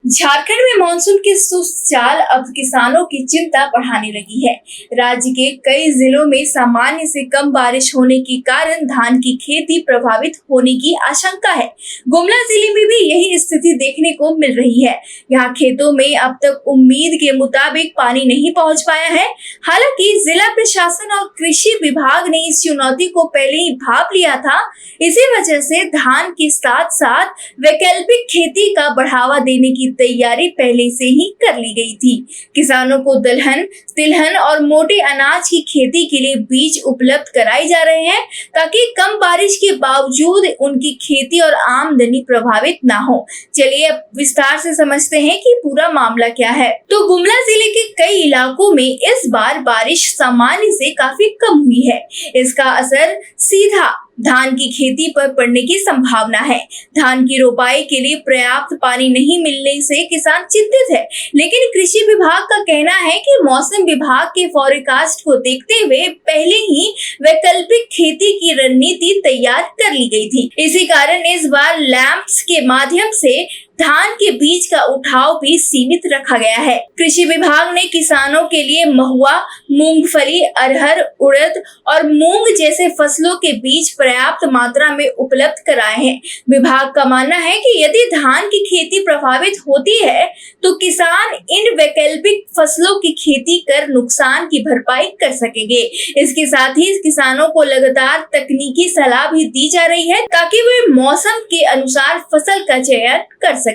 झारखंड में मानसून की सुस्त चाल अब किसानों की चिंता बढ़ाने लगी है। राज्य के कई जिलों में सामान्य से कम बारिश होने के कारण धान की खेती प्रभावित होने की आशंका है। गुमला जिले में भी यही स्थिति देखने को मिल रही है। यहाँ खेतों में अब तक उम्मीद के मुताबिक पानी नहीं पहुँच पाया है। हालांकि जिला प्रशासन और कृषि विभाग ने इस चुनौती को पहले ही भांप लिया था। इसी वजह से धान के साथ साथ वैकल्पिक खेती का बढ़ावा देने की तैयारी पहले से ही कर ली गई थी। किसानों को दलहन, तिलहन और मोटे अनाज की खेती के लिए बीज उपलब्ध कराए जा रहे हैं ताकि कम बारिश के बावजूद उनकी खेती और आमदनी प्रभावित ना हो। चलिए अब विस्तार से समझते हैं कि पूरा मामला क्या है। तो गुमला जिले के कई इलाकों में इस बार बारिश सामान्य से काफी कम हुई है। इसका असर सीधा धान की खेती पर पड़ने की संभावना है। धान की रोपाई के लिए पर्याप्त पानी नहीं मिलने से किसान चिंतित है, लेकिन कृषि विभाग का कहना है कि मौसम विभाग के फोरकास्ट को देखते हुए पहले ही वैकल्पिक खेती की रणनीति तैयार कर ली गई थी। इसी कारण इस बार लैंप्स के माध्यम से धान के बीज का उठाव भी सीमित रखा गया है। कृषि विभाग ने किसानों के लिए महुआ, मूंगफली, अरहर, उड़द और मूंग जैसे फसलों के बीज पर्याप्त मात्रा में उपलब्ध कराए हैं। विभाग का मानना है कि यदि धान की खेती प्रभावित होती है तो किसान इन वैकल्पिक फसलों की खेती कर नुकसान की भरपाई कर सकेंगे। इसके साथ ही किसानों को लगातार तकनीकी सलाह भी दी जा रही है ताकि वे मौसम के अनुसार फसल का चयन कर सके।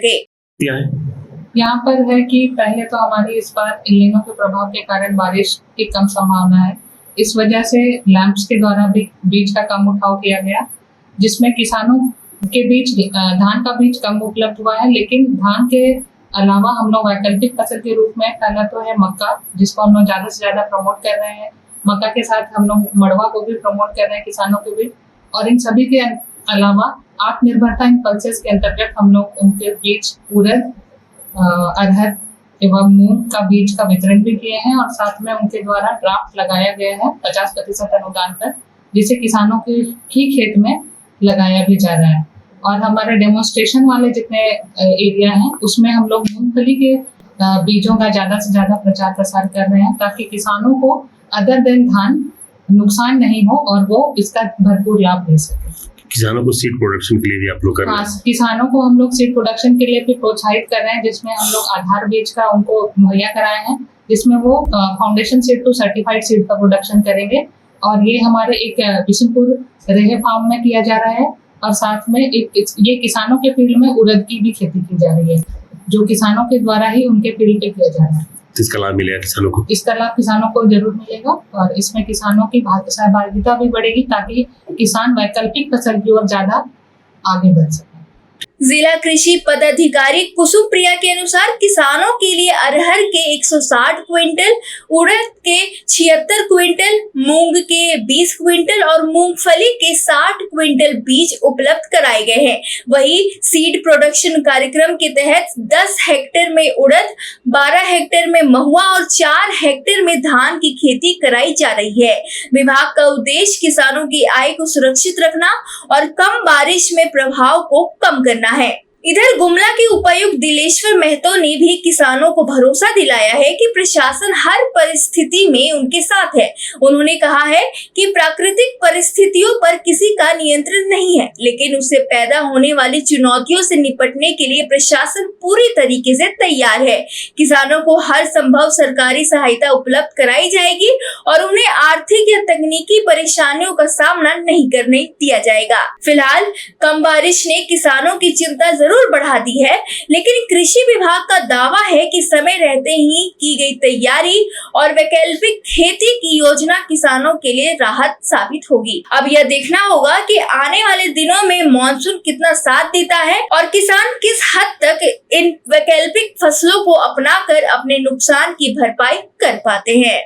यहाँ पर है कि पहले तो हमारी इस बार एल नीनो के प्रभाव के कारण बारिश की कम संभावना है। इस वजह से लैंप्स के द्वारा भी बीज का कम उठाव किया गया, जिसमें किसानों के बीच धान का बीज कम उपलब्ध हुआ है। लेकिन धान के अलावा हम लोग वैकल्पिक फसल के रूप में पहला तो है मक्का, जिसको हम लोग ज्यादा से ज्यादा प्रमोट कर रहे हैं। मक्का के साथ हम लोग मड़वा को भी प्रमोट कर रहे हैं किसानों के बीच, और इन सभी के अलावा आत्मनिर्भरता इन पल्सेस के अंतर्गत हम लोग उनके बीच उड़द, अरहर एवं मूंग का बीज का वितरण भी किए हैं, और साथ में उनके द्वारा ड्राफ्ट लगाया गया है 50% अनुदान पर, जिसे किसानों के ही खेत में लगाया भी जा रहा है। और हमारे डेमोन्स्ट्रेशन वाले जितने एरिया हैं उसमें हम लोग मूंगफली के बीजों का ज्यादा से ज्यादा प्रचार प्रसार कर रहे हैं ताकि किसानों को अदर देन धान नुकसान नहीं हो और वो इसका भरपूर लाभ ले सके। किसानों को सीड प्रोडक्शन के लिए भी आप लोग कर रहे हैं? किसानों को हम लोग सीड प्रोडक्शन के लिए भी प्रोत्साहित कर रहे हैं, जिसमें हम लोग आधार बीज का उनको मुहैया कराए हैं, जिसमें वो foundation seed to certified seed का प्रोडक्शन करेंगे। और ये हमारे एक बिशनपुर रेहे फार्म में किया जा रहा है, और साथ में ये किसानों के फील्ड में उड़द की भी खेती की जा रही है, जो किसानों के द्वारा ही उनके फील्ड पे किया जा रहा है। इसका लाभ मिलेगा किसानों को? इसका लाभ किसानों को जरूर मिलेगा, और इसमें किसानों की सहभागिता भी बढ़ेगी ताकि किसान वैकल्पिक फसल की ओर ज्यादा आगे बढ़ सके। जिला कृषि पदाधिकारी कुसुम प्रिया के अनुसार किसानों के लिए अरहर के 160 क्विंटल, उड़द के 76 क्विंटल, मूंग के 20 क्विंटल और मूंगफली के 60 क्विंटल बीज उपलब्ध कराए गए हैं। वहीं सीड प्रोडक्शन कार्यक्रम के तहत 10 हेक्टेयर में उड़द, 12 हेक्टेयर में महुआ और 4 हेक्टेयर में धान की खेती कराई जा रही है। विभाग का उद्देश्य किसानों की आय को सुरक्षित रखना और कम बारिश में प्रभाव को कम करना है। इधर गुमला के उपायुक्त दिलेश्वर महतो ने भी किसानों को भरोसा दिलाया है कि प्रशासन हर परिस्थिति में उनके साथ है। उन्होंने कहा है कि प्राकृतिक परिस्थितियों पर किसी का नियंत्रण नहीं है, लेकिन उससे पैदा होने वाली चुनौतियों से निपटने के लिए प्रशासन पूरी तरीके से तैयार है। किसानों को हर संभव सरकारी सहायता उपलब्ध कराई जाएगी और उन्हें आर्थिक या तकनीकी परेशानियों का सामना नहीं करने दिया जाएगा। फिलहाल कम बारिश ने किसानों की चिंता जरूर बढ़ा दी है, लेकिन कृषि विभाग का दावा है कि समय रहते ही की गई तैयारी और वैकल्पिक खेती की योजना किसानों के लिए राहत साबित होगी। अब यह देखना होगा कि आने वाले दिनों में मॉनसून कितना साथ देता है और किसान किस हद तक इन वैकल्पिक फसलों को अपनाकर अपने नुकसान की भरपाई कर पाते हैं।